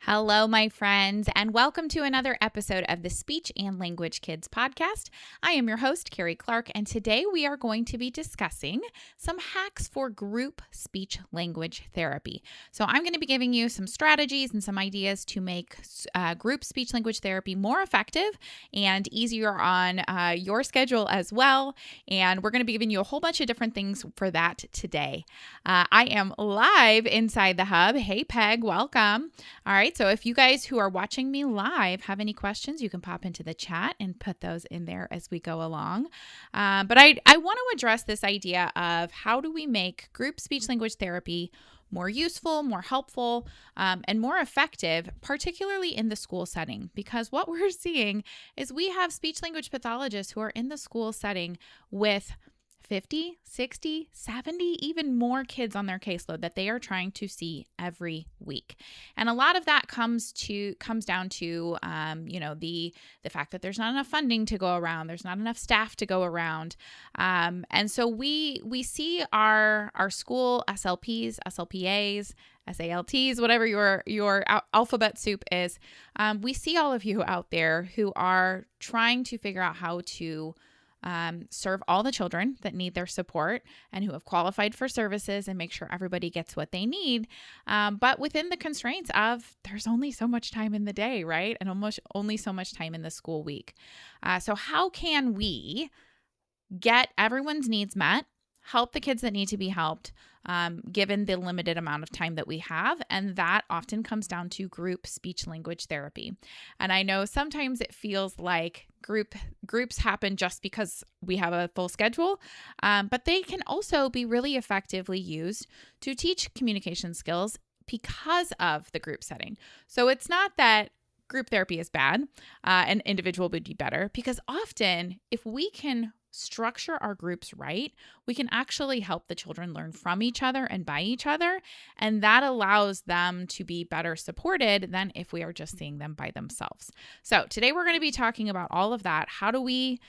Hello, my friends, and welcome to another episode of the Speech and Language Kids podcast. I am your host, Carrie Clark, and today we are going to be discussing some hacks for group speech language therapy. So, I'm going to be giving you some strategies and some ideas to make group speech language therapy more effective and easier on your schedule as well. And we're going to be giving you a whole bunch of different things for that today. I am live inside the hub. Hey, Peg, welcome. All right, so if you guys who are watching me live have any questions, you can pop into the chat and put those in there as we go along. But I want to address this idea of how do we make group speech language therapy more useful, more helpful, and more effective, particularly in the school setting. Because what we're seeing is we have speech language pathologists who are in the school setting with 50, 60, 70, even more kids on their caseload that they are trying to see every week. And a lot of that comes down to the fact that there's not enough funding to go around. There's not enough staff to go around. And so we see our school SLPs, SLPAs, SALTs, whatever your alphabet soup is. We see all of you out there who are trying to figure out how to serve all the children that need their support and who have qualified for services and make sure everybody gets what they need. But within the constraints of there's only so much time in the day, right? And almost only so much time in the school week. So how can we get everyone's needs met, help the kids that need to be helped, given the limited amount of time that we have? And that often comes down to group speech language therapy. And I know sometimes it feels like groups happen just because we have a full schedule, but they can also be really effectively used to teach communication skills because of the group setting. So it's not that group therapy is bad and individual would be better, because often if we can structure our groups right, we can actually help the children learn from each other and by each other. And that allows them to be better supported than if we are just seeing them by themselves. So today we're going to be talking about all of that. How do we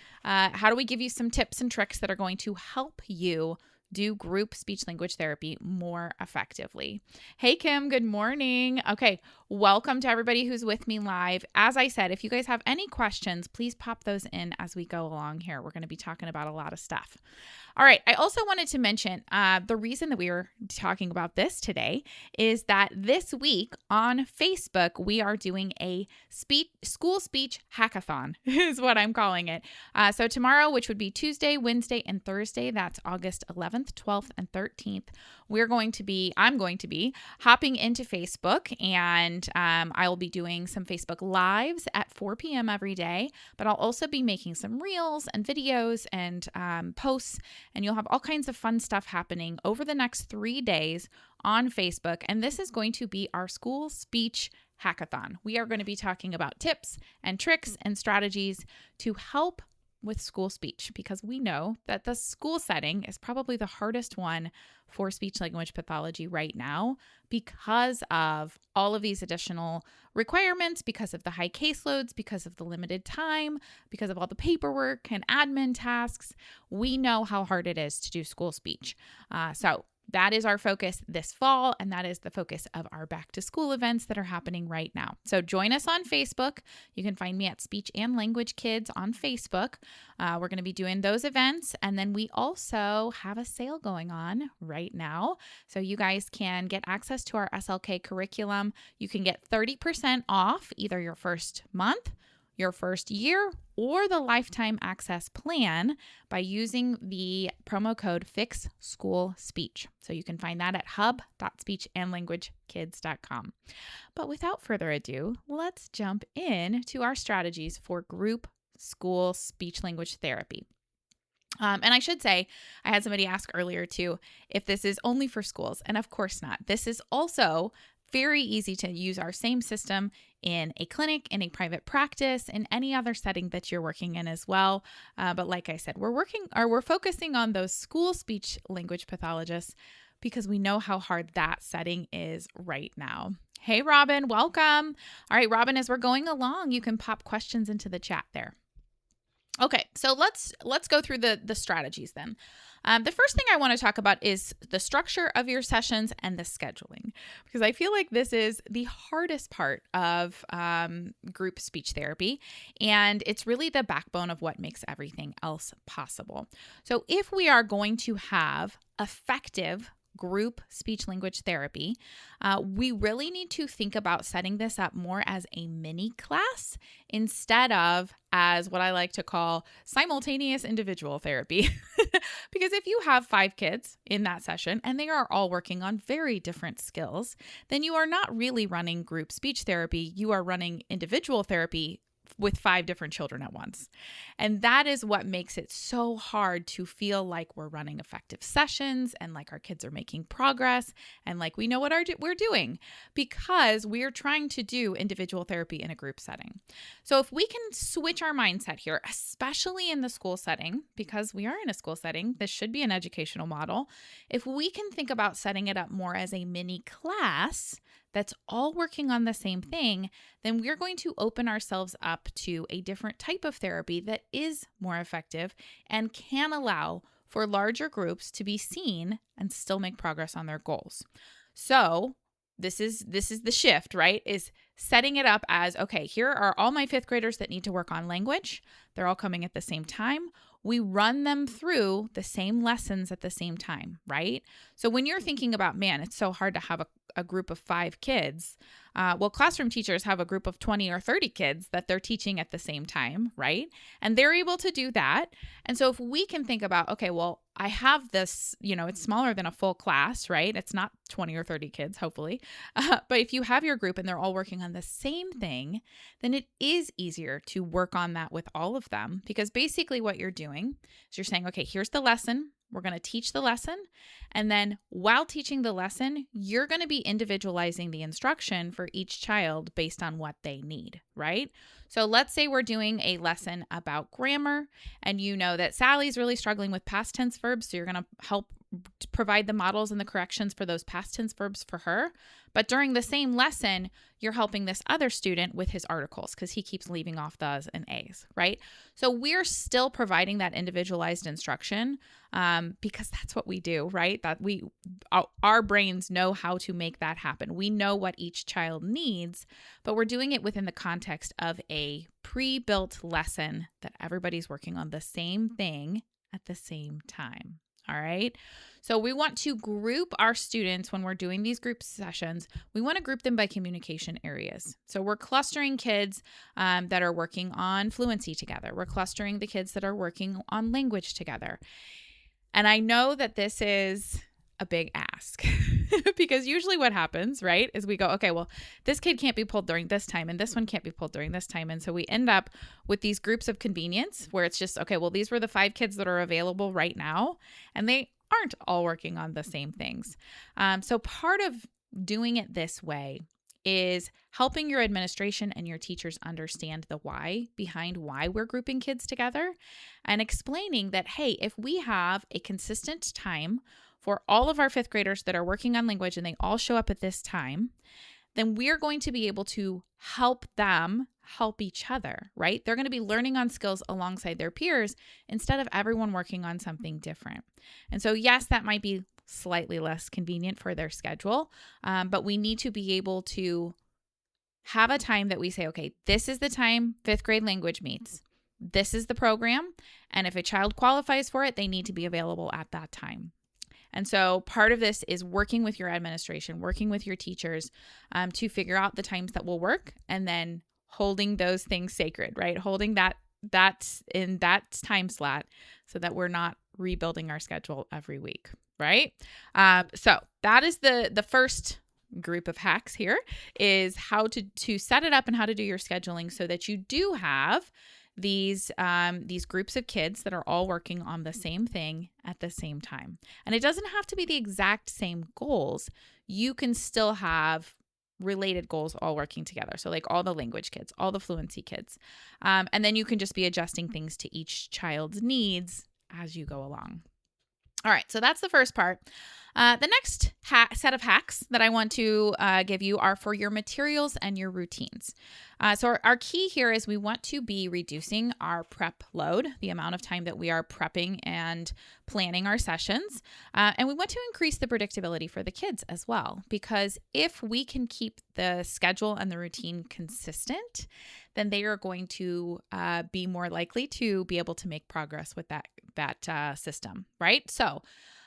give you some tips and tricks that are going to help you do group speech language therapy more effectively? Hey, Kim, good morning. Okay, welcome to everybody who's with me live. As I said, if you guys have any questions, please pop those in as we go along here. We're going to be talking about a lot of stuff. All right, I also wanted to mention the reason that we were talking about this today is that this week on Facebook, we are doing a school speech hackathon is what I'm calling it. So tomorrow, which would be Tuesday, Wednesday, and Thursday, that's August 11th, 12th, and 13th, I'm going to be hopping into Facebook, and I will be doing some Facebook Lives at 4 p.m. every day, but I'll also be making some reels and videos and posts, and you'll have all kinds of fun stuff happening over the next 3 days on Facebook. And this is going to be our school speech hackathon. We are going to be talking about tips and tricks and strategies to help with school speech, because we know that the school setting is probably the hardest one for speech language pathology right now because of all of these additional requirements, because of the high caseloads, because of the limited time, because of all the paperwork and admin tasks. We know how hard it is to do school speech. So that is our focus this fall, and that is the focus of our back to school events that are happening right now. So join us on Facebook. You can find me at Speech and Language Kids on Facebook. We're going to be doing those events, and then we also have a sale going on right now. So you guys can get access to our SLK curriculum. You can get 30% off either your first month, your first year, or the lifetime access plan by using the promo code FIXSchoolSpeech. So you can find that at hub.speechandlanguagekids.com. But without further ado, let's jump in to our strategies for group school speech language therapy. And I should say, I had somebody ask earlier too, if this is only for schools, and of course not. This is also very easy to use our same system in a clinic, in a private practice, in any other setting that you're working in as well. But like I said, we're focusing on those school speech language pathologists because we know how hard that setting is right now. Hey, Robin, welcome. All right, Robin, as we're going along, you can pop questions into the chat there. Okay, so let's go through the strategies then. The first thing I want to talk about is the structure of your sessions and the scheduling, because I feel like this is the hardest part of group speech therapy, and it's really the backbone of what makes everything else possible. So if we are going to have effective group speech language therapy, we really need to think about setting this up more as a mini class instead of as what I like to call simultaneous individual therapy. Because if you have 5 kids in that session and they are all working on very different skills, then you are not really running group speech therapy. You are running individual therapy with 5 different children at once. And that is what makes it so hard to feel like we're running effective sessions and like our kids are making progress and like we know what we're doing, because we're trying to do individual therapy in a group setting. So if we can switch our mindset here, especially in the school setting, because we are in a school setting, this should be an educational model. If we can think about setting it up more as a mini class that's all working on the same thing, then we're going to open ourselves up to a different type of therapy that is more effective and can allow for larger groups to be seen and still make progress on their goals. So this is the shift, right? Is setting it up as, okay, here are all my 5th graders that need to work on language. They're all coming at the same time. We run them through the same lessons at the same time, right? So when you're thinking about, man, it's so hard to have a group of 5 kids. Well, classroom teachers have a group of 20 or 30 kids that they're teaching at the same time, right? And they're able to do that. And so if we can think about, okay, well, I have this, it's smaller than a full class, right? It's not 20 or 30 kids, hopefully. But if you have your group and they're all working on the same thing, then it is easier to work on that with all of them, because basically what you're doing is you're saying, okay, here's the lesson. We're going to teach the lesson. And then while teaching the lesson, you're going to be individualizing the instruction for each child based on what they need, right? So let's say we're doing a lesson about grammar and you know that Sally's really struggling with past tense verbs. So you're going to help provide the models and the corrections for those past tense verbs for her. But during the same lesson, you're helping this other student with his articles because he keeps leaving off thes and a's, right? So we're still providing that individualized instruction because that's what we do, right? That our brains know how to make that happen. We know what each child needs, but we're doing it within the context of a pre-built lesson that everybody's working on the same thing at the same time. All right. So we want to group our students when we're doing these group sessions. We want to group them by communication areas. So we're clustering kids that are working on fluency together. We're clustering the kids that are working on language together. And I know that this is a big ask because usually what happens, right, is we go, okay, well, this kid can't be pulled during this time and this one can't be pulled during this time. And so we end up with these groups of convenience where it's just, okay, well, these were the 5 kids that are available right now and they aren't all working on the same things. So part of doing it this way is helping your administration and your teachers understand the why behind why we're grouping kids together and explaining that, hey, if we have a consistent time for all of our 5th graders that are working on language and they all show up at this time, then we're going to be able to help them help each other, right? They're going to be learning on skills alongside their peers instead of everyone working on something different. And so, yes, that might be slightly less convenient for their schedule, but we need to be able to have a time that we say, okay, this is the time 5th grade language meets. This is the program. And if a child qualifies for it, they need to be available at that time. And so part of this is working with your administration, working with your teachers to figure out the times that will work and then holding those things sacred, right? Holding that's in that time slot so that we're not rebuilding our schedule every week, right? So that is the first group of hacks here is how to set it up and how to do your scheduling so that you do have these groups of kids that are all working on the same thing at the same time. And it doesn't have to be the exact same goals. You can still have related goals all working together. So like all the language kids, all the fluency kids. And then you can just be adjusting things to each child's needs as you go along. All right, so that's the first part. The next set of hacks that I want to give you are for your materials and your routines. So our key here is we want to be reducing our prep load, the amount of time that we are prepping and planning our sessions. And we want to increase the predictability for the kids as well, because if we can keep the schedule and the routine consistent, then they are going to be more likely to be able to make progress with that system, right? So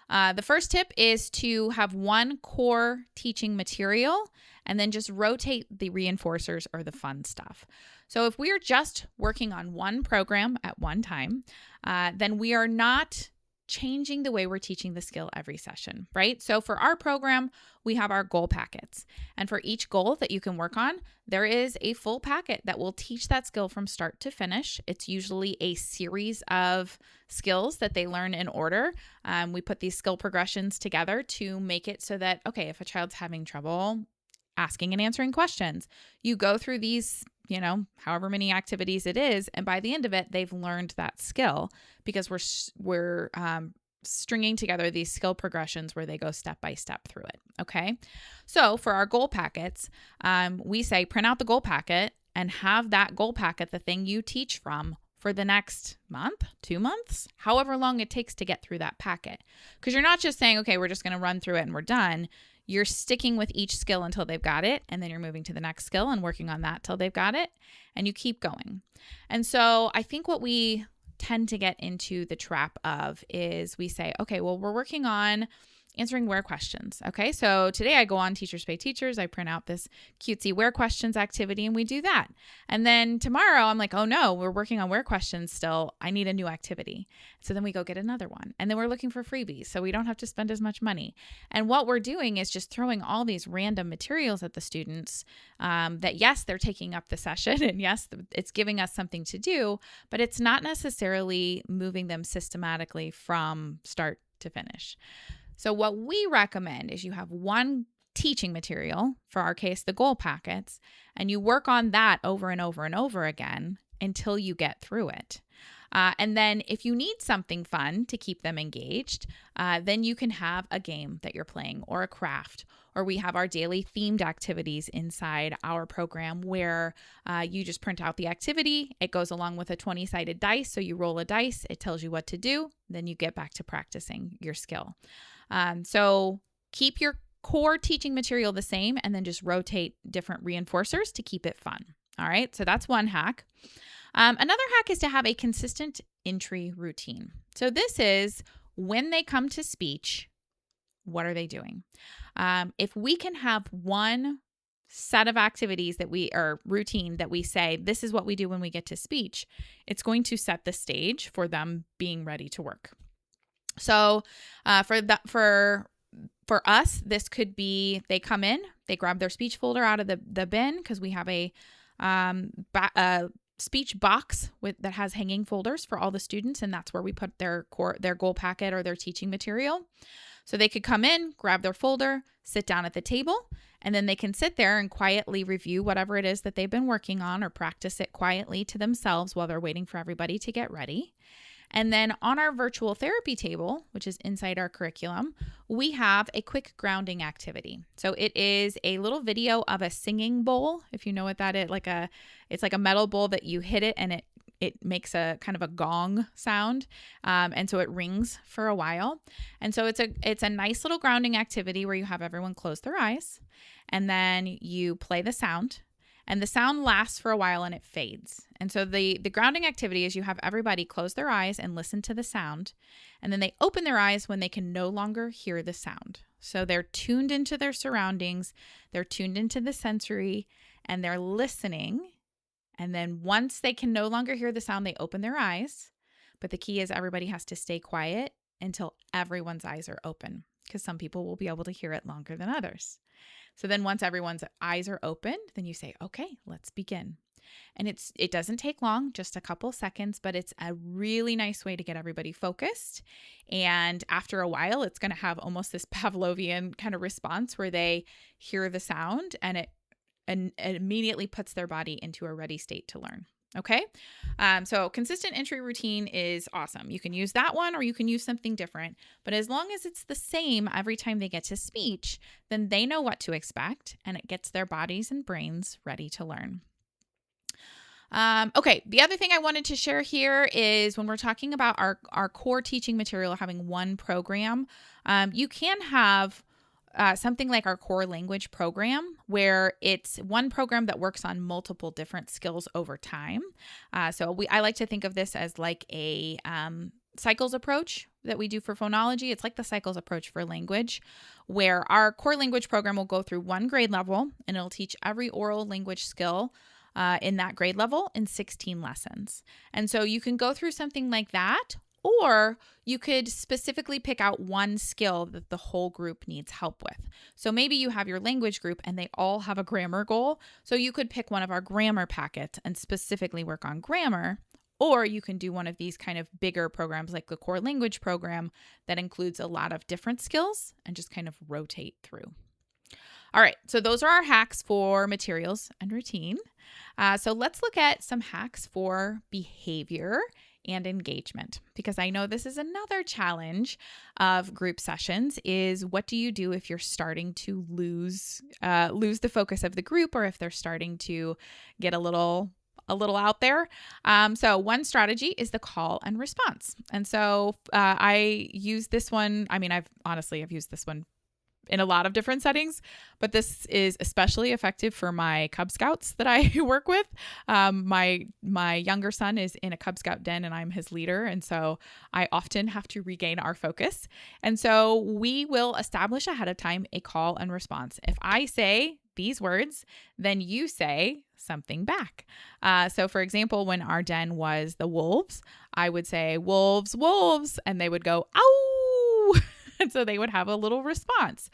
the first tip is to have one core teaching material and then just rotate the reinforcers or the fun stuff. So if we are just working on one program at one time, then we are not changing the way we're teaching the skill every session, right? So for our program, we have our goal packets. And for each goal that you can work on, there is a full packet that will teach that skill from start to finish. It's usually a series of skills that they learn in order. We put these skill progressions together to make it so that, okay, if a child's having trouble asking and answering questions, you go through these, however many activities it is, and by the end of it, they've learned that skill because we're stringing together these skill progressions where they go step by step through it. Okay, so for our goal packets, we say print out the goal packet and have that goal packet the thing you teach from for the next month, 2 months, however long it takes to get through that packet. Because you're not just saying, okay, we're just going to run through it and we're done. You're sticking with each skill until they've got it, and then you're moving to the next skill and working on that till they've got it, and you keep going. And so I think what we tend to get into the trap of is we say, okay, well, we're working on answering where questions. Okay, so today I go on Teachers Pay Teachers, I print out this cutesy where questions activity, and we do that. And then tomorrow I'm like, oh no, we're working on where questions still. I need a new activity. So then we go get another one. And then we're looking for freebies so we don't have to spend as much money. And what we're doing is just throwing all these random materials at the students that, yes, they're taking up the session and yes, it's giving us something to do, but it's not necessarily moving them systematically from start to finish. So what we recommend is you have one teaching material, for our case, the goal packets, and you work on that over and over and over again until you get through it. And then if you need something fun to keep them engaged, then you can have a game that you're playing or a craft, or we have our daily themed activities inside our program where you just print out the activity. It goes along with a 20-sided dice. So you roll a dice, it tells you what to do, then you get back to practicing your skill. So keep your core teaching material the same and then just rotate different reinforcers to keep it fun. All right, so that's one hack. Another hack is to have a consistent entry routine. So this is when they come to speech, what are they doing? If we can have one set of activities routine that we say, this is what we do when we get to speech, it's going to set the stage for them being ready to work. So for us, this could be they come in, they grab their speech folder out of the bin because we have a speech box that has hanging folders for all the students, and that's where we put their goal packet or their teaching material. So they could come in, grab their folder, sit down at the table, and then they can sit there and quietly review whatever it is that they've been working on or practice it quietly to themselves while they're waiting for everybody to get ready. And then on our virtual therapy table, which is inside our curriculum, we have a quick grounding activity. So it is a little video of a singing bowl, if you know what that is, it's like a metal bowl that you hit it and it makes a kind of a gong sound. And so it rings for a while. And so it's a nice little grounding activity where you have everyone close their eyes and then you play the sound. And the sound lasts for a while and it fades. And so the grounding activity is you have everybody close their eyes and listen to the sound. And then they open their eyes when they can no longer hear the sound. So they're tuned into their surroundings, they're tuned into the sensory, and they're listening. And then once they can no longer hear the sound, they open their eyes. But the key is everybody has to stay quiet until everyone's eyes are open, because some people will be able to hear it longer than others. So then once everyone's eyes are open, then you say, okay, let's begin. And it doesn't take long, just a couple seconds, but it's a really nice way to get everybody focused. And after a while, it's going to have almost this Pavlovian kind of response where they hear the sound and it immediately puts their body into a ready state to learn. Okay. So consistent entry routine is awesome. You can use that one or you can use something different. But as long as it's the same every time they get to speech, then they know what to expect and it gets their bodies and brains ready to learn. Okay, the other thing I wanted to share here is when we're talking about our core teaching material having one program, you can have something like our core language program, where it's one program that works on multiple different skills over time. I like to think of this as like a cycles approach that we do for phonology. It's like the cycles approach for language, where our core language program will go through one grade level and it'll teach every oral language skill in that grade level in 16 lessons. And so you can go through something like that, or you could specifically pick out one skill that the whole group needs help with. So maybe you have your language group and they all have a grammar goal. So you could pick one of our grammar packets and specifically work on grammar. Or you can do one of these kind of bigger programs like the core language program that includes a lot of different skills and just kind of rotate through. All right, so those are our hacks for materials and routine. So let's look at some hacks for behavior and engagement, because I know this is another challenge of group sessions. Is what do you do if you're starting to lose the focus of the group, or if they're starting to get a little out there? So one strategy is the call and response. And so I use this one. I mean, I've used this one in a lot of different settings, but this is especially effective for my Cub Scouts that I work with. My younger son is in a Cub Scout den and I'm his leader. And so I often have to regain our focus. And so we will establish ahead of time a call and response. If I say these words, then you say something back. So for example, when our den was the wolves, I would say wolves, wolves, and they would go, ow. And so they would have a little response.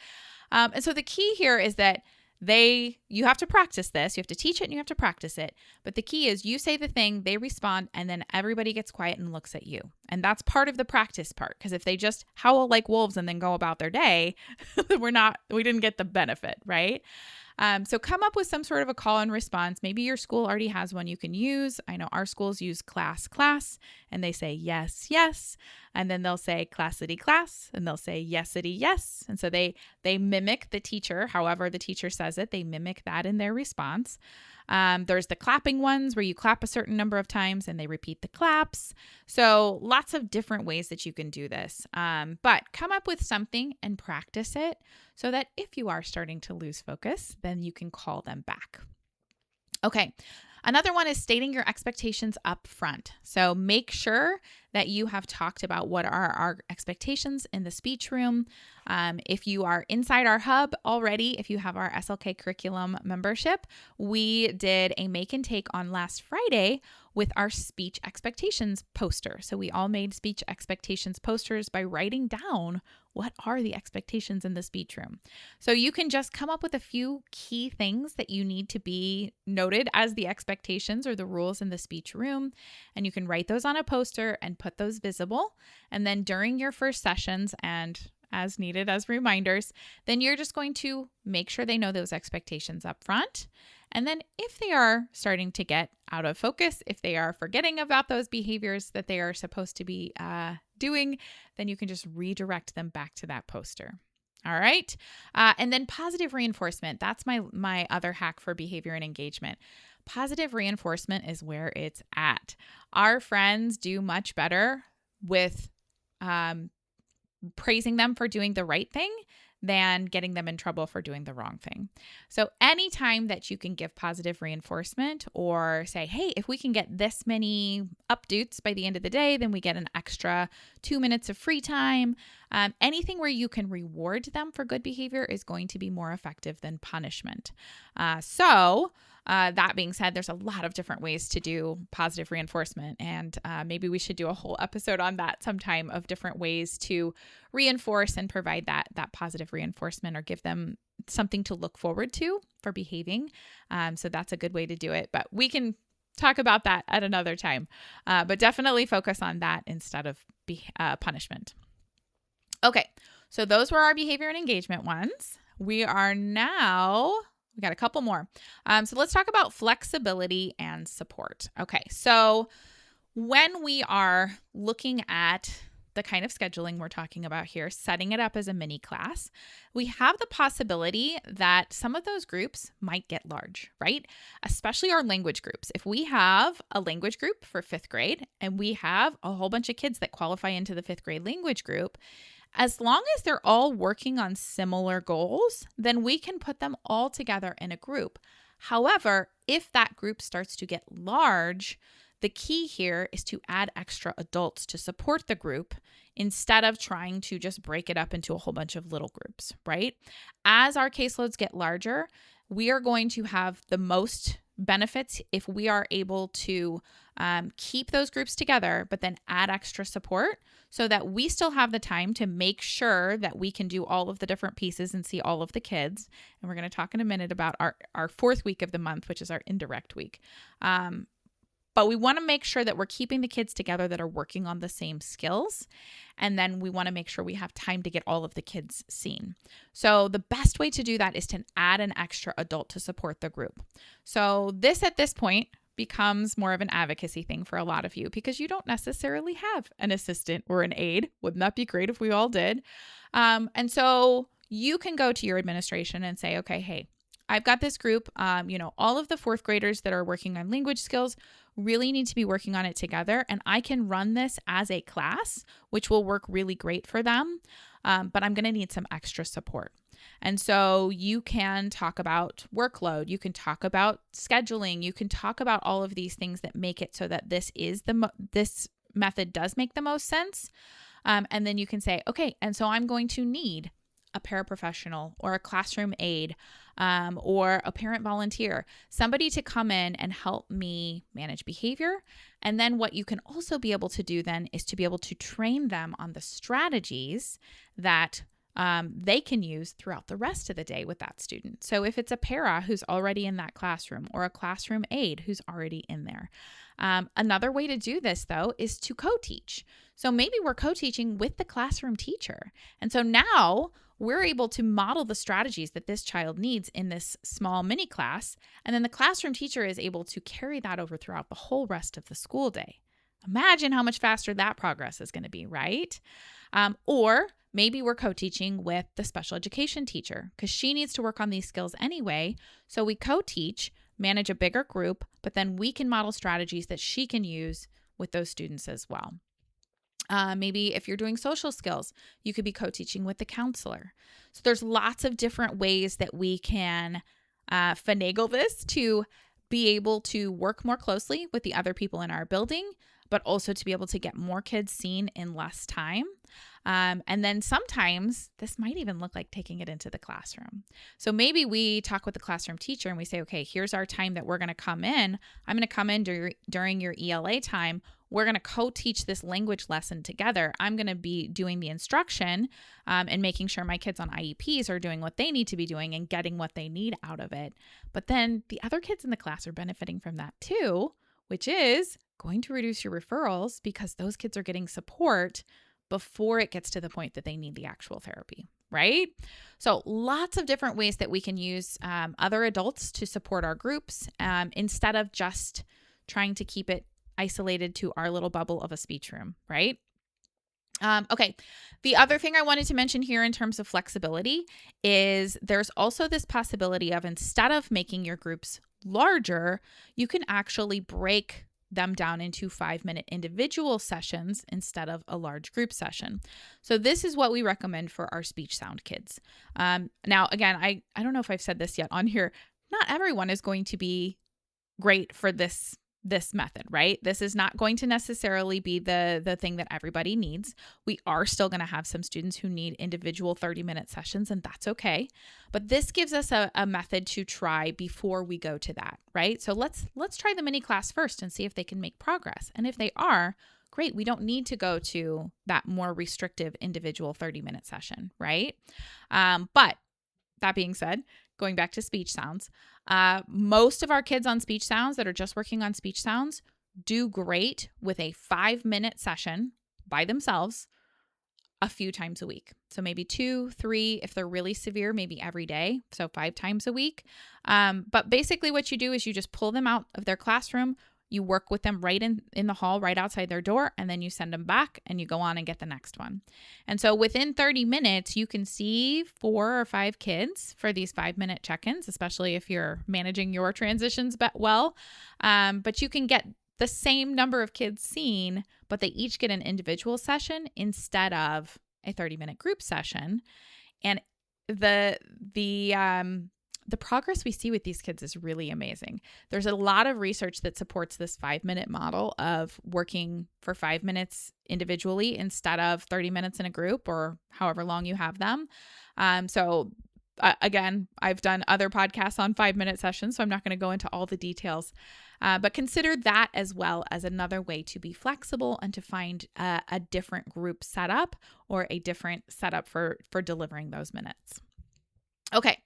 And so the key here is that you have to practice this. You have to teach it and you have to practice it. But the key is you say the thing, they respond, and then everybody gets quiet and looks at you. And that's part of the practice part. Because if they just howl like wolves and then go about their day, we didn't get the benefit, right? So come up with some sort of a call and response. Maybe your school already has one you can use. I know our schools use class, class, and they say yes, yes. And then they'll say classity, class, and they'll say yesity, yes. And so they mimic the teacher. However the teacher says it, they mimic that in their response. There's the clapping ones where you clap a certain number of times and they repeat the claps. So lots of different ways that you can do this. But come up with something and practice it so that if you are starting to lose focus, then you can call them back. Okay. Another one is stating your expectations up front. So make sure that you have talked about what are our expectations in the speech room. If you are inside our hub already, if you have our SLK Curriculum membership, we did a make and take on last Friday with our speech expectations poster. So we all made speech expectations posters by writing down what are the expectations in the speech room. So you can just come up with a few key things that you need to be noted as the expectations or the rules in the speech room. And you can write those on a poster and put those visible. And then during your first sessions and as needed as reminders, then you're just going to make sure they know those expectations up front. And then if they are starting to get out of focus, if they are forgetting about those behaviors that they are supposed to be doing, then you can just redirect them back to that poster. All right. And then positive reinforcement. That's my other hack for behavior and engagement. Positive reinforcement is where it's at. Our friends do much better with praising them for doing the right thing than getting them in trouble for doing the wrong thing. So anytime that you can give positive reinforcement or say, hey, if we can get this many updates by the end of the day, then we get an extra 2 minutes of free time. Anything where you can reward them for good behavior is going to be more effective than punishment. That being said, there's a lot of different ways to do positive reinforcement, and maybe we should do a whole episode on that sometime of different ways to reinforce and provide that positive reinforcement or give them something to look forward to for behaving. So that's a good way to do it, but we can talk about that at another time. But definitely focus on that instead of punishment. Okay, so those were our behavior and engagement ones. We are now We got a couple more. So let's talk about flexibility and support. Okay, so when we are looking at the kind of scheduling we're talking about here, setting it up as a mini class, we have the possibility that some of those groups might get large, right? Especially our language groups. If we have a language group for 5th grade and we have a whole bunch of kids that qualify into the 5th grade language group, as long as they're all working on similar goals, then we can put them all together in a group. However, if that group starts to get large, the key here is to add extra adults to support the group instead of trying to just break it up into a whole bunch of little groups, right? As our caseloads get larger, we are going to have the most benefits if we are able to keep those groups together, but then add extra support so that we still have the time to make sure that we can do all of the different pieces and see all of the kids. And we're going to talk in a minute about our 4th week of the month, which is our indirect week. But we want to make sure that we're keeping the kids together that are working on the same skills. And then we want to make sure we have time to get all of the kids seen. So the best way to do that is to add an extra adult to support the group. So this at this point becomes more of an advocacy thing for a lot of you because you don't necessarily have an assistant or an aide. Wouldn't that be great if we all did? And so you can go to your administration and say, okay, hey, I've got this group, all of the 4th graders that are working on language skills really need to be working on it together. And I can run this as a class, which will work really great for them. But I'm going to need some extra support. And so you can talk about workload. You can talk about scheduling. You can talk about all of these things that make it so that this method does make the most sense. And then you can say, okay, and so I'm going to need a paraprofessional or a classroom aide or a parent volunteer, somebody to come in and help me manage behavior. And then what you can also be able to do then is to be able to train them on the strategies that they can use throughout the rest of the day with that student. So if it's a para who's already in that classroom or a classroom aide who's already in there. Another way to do this, though, is to co-teach. So maybe we're co-teaching with the classroom teacher. And so now we're able to model the strategies that this child needs in this small mini class. And then the classroom teacher is able to carry that over throughout the whole rest of the school day. Imagine how much faster that progress is going to be, right? Or maybe we're co-teaching with the special education teacher because she needs to work on these skills anyway. So we co-teach, manage a bigger group, but then we can model strategies that she can use with those students as well. Maybe if you're doing social skills, you could be co-teaching with the counselor. So there's lots of different ways that we can finagle this to be able to work more closely with the other people in our building, but also to be able to get more kids seen in less time. And then sometimes this might even look like taking it into the classroom. So maybe we talk with the classroom teacher and we say, okay, here's our time that we're going to come in. I'm going to come in during your ELA time. We're going to co-teach this language lesson together. I'm going to be doing the instruction and making sure my kids on IEPs are doing what they need to be doing and getting what they need out of it. But then the other kids in the class are benefiting from that too, which is going to reduce your referrals because those kids are getting support before it gets to the point that they need the actual therapy, right? So lots of different ways that we can use other adults to support our groups instead of just trying to keep it isolated to our little bubble of a speech room, right? Okay. The other thing I wanted to mention here in terms of flexibility is there's also this possibility of instead of making your groups larger, you can actually break them down into 5-minute individual sessions instead of a large group session. So this is what we recommend for our speech sound kids. Now, again, I don't know if I've said this yet on here. Not everyone is going to be great for this method, right? This is not going to necessarily be the thing that everybody needs. We are still going to have some students who need individual 30-minute sessions, and that's okay. But this gives us a method to try before we go to that, right? So let's try the mini class first and see if they can make progress. And if they are, great. We don't need to go to that more restrictive individual 30-minute session, right? But that being said, going back to speech sounds, most of our kids on speech sounds that are just working on speech sounds do great with a 5-minute session by themselves a few times a week. So maybe 2, 3, if they're really severe, maybe every day. So 5 times a week. But basically what you do is you just pull them out of their classroom. You work with them right in the hall, right outside their door, and then you send them back and you go on and get the next one. And so within 30 minutes, you can see 4 or 5 kids for these 5-minute check-ins, especially if you're managing your transitions well. But you can get the same number of kids seen, but they each get an individual session instead of a 30-minute group session. And the progress we see with these kids is really amazing. There's a lot of research that supports this 5-minute model of working for 5 minutes individually instead of 30 minutes in a group or however long you have them. Again, I've done other podcasts on 5-minute sessions, so I'm not going to go into all the details. But consider that as well as another way to be flexible and to find a different group setup or a different setup for delivering those minutes. Okay,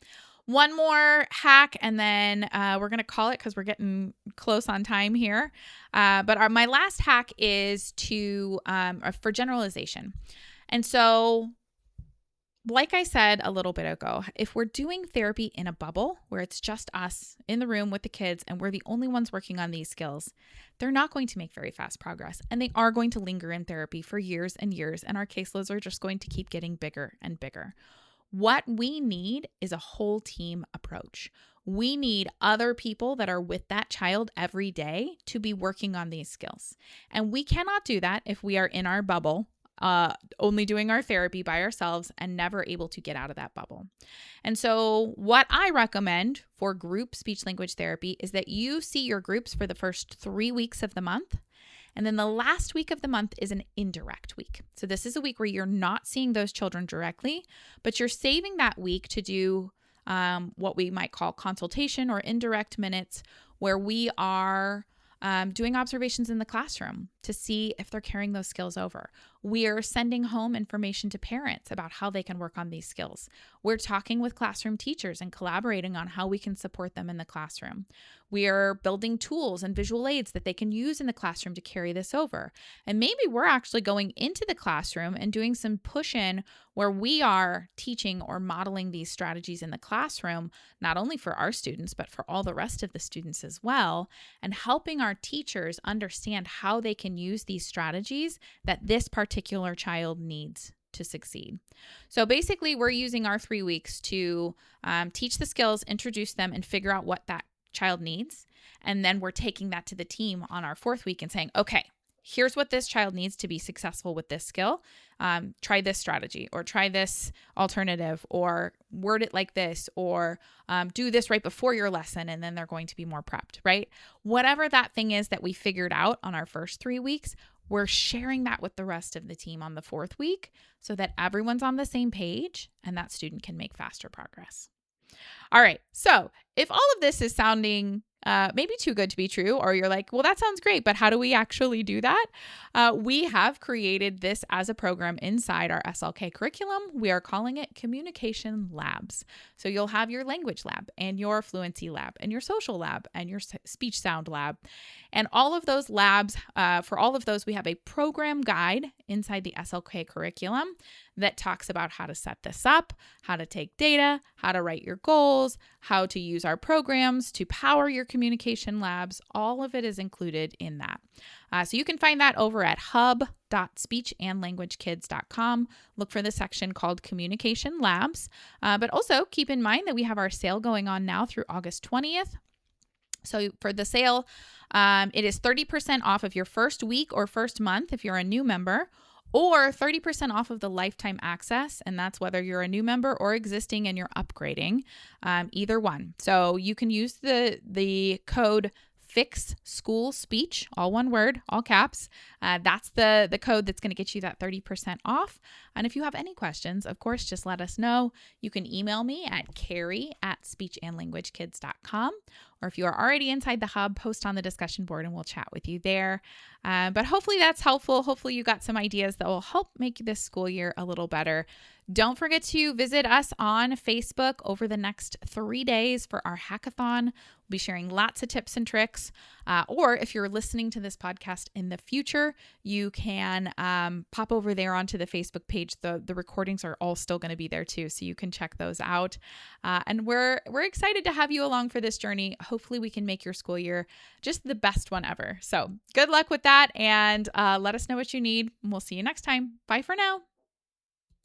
one more hack, and then we're going to call it because we're getting close on time here. But my last hack is for generalization. And so, like I said a little bit ago, if we're doing therapy in a bubble where it's just us in the room with the kids and we're the only ones working on these skills, they're not going to make very fast progress, and they are going to linger in therapy for years and years, and our caseloads are just going to keep getting bigger and bigger. What we need is a whole team approach. We need other people that are with that child every day to be working on these skills. And we cannot do that if we are in our bubble, only doing our therapy by ourselves and never able to get out of that bubble. And so what I recommend for group speech language therapy is that you see your groups for the first 3 weeks of the month. And then the last week of the month is an indirect week. So this is a week where you're not seeing those children directly, but you're saving that week to do what we might call consultation or indirect minutes, where we are doing observations in the classroom to see if they're carrying those skills over. We're sending home information to parents about how they can work on these skills. We're talking with classroom teachers and collaborating on how we can support them in the classroom. We are building tools and visual aids that they can use in the classroom to carry this over. And maybe we're actually going into the classroom and doing some push-in where we are teaching or modeling these strategies in the classroom, not only for our students, but for all the rest of the students as well, and helping our teachers understand how they can use these strategies that this particular child needs to succeed. So basically, we're using our 3 weeks to teach the skills, introduce them, and figure out what that child needs. And then we're taking that to the team on our 4th week and saying, okay, here's what this child needs to be successful with this skill. Try this strategy, or try this alternative, or word it like this, or do this right before your lesson, and then they're going to be more prepped, right? Whatever that thing is that we figured out on our first 3 weeks, we're sharing that with the rest of the team on the 4th week so that everyone's on the same page and that student can make faster progress. All right. So if all of this is sounding maybe too good to be true, or you're like, well, that sounds great, but how do we actually do that? We have created this as a program inside our SLK curriculum. We are calling it Communication Labs. So you'll have your language lab and your fluency lab and your social lab and your speech sound lab. And all of those labs, for all of those, we have a program guide inside the SLK curriculum that talks about how to set this up, how to take data, how to write your goals, how to use our programs to power your communication labs. All of it is included in that. So you can find that over at hub.speechandlanguagekids.com. Look for the section called Communication Labs. But also keep in mind that we have our sale going on now through August 20th. So for the sale, it is 30% off of your first week or first month if you're a new member, or 30% off of the lifetime access. And that's whether you're a new member or existing and you're upgrading, either one. So you can use the code Fix School Speech, all one word, all caps. That's the code that's going to get you that 30% off. And if you have any questions, of course, just let us know. You can email me at carrie@speechandlanguagekids.com. Or if you are already inside the hub, post on the discussion board and we'll chat with you there. But hopefully that's helpful. Hopefully you got some ideas that will help make this school year a little better. Don't forget to visit us on Facebook over the next 3 days for our hackathon. We'll be sharing lots of tips and tricks. Or if you're listening to this podcast in the future, you can pop over there onto the Facebook page. The recordings are all still going to be there too, so you can check those out. And we're excited to have you along for this journey. Hopefully we can make your school year just the best one ever. So good luck with that, and let us know what you need. We'll see you next time. Bye for now.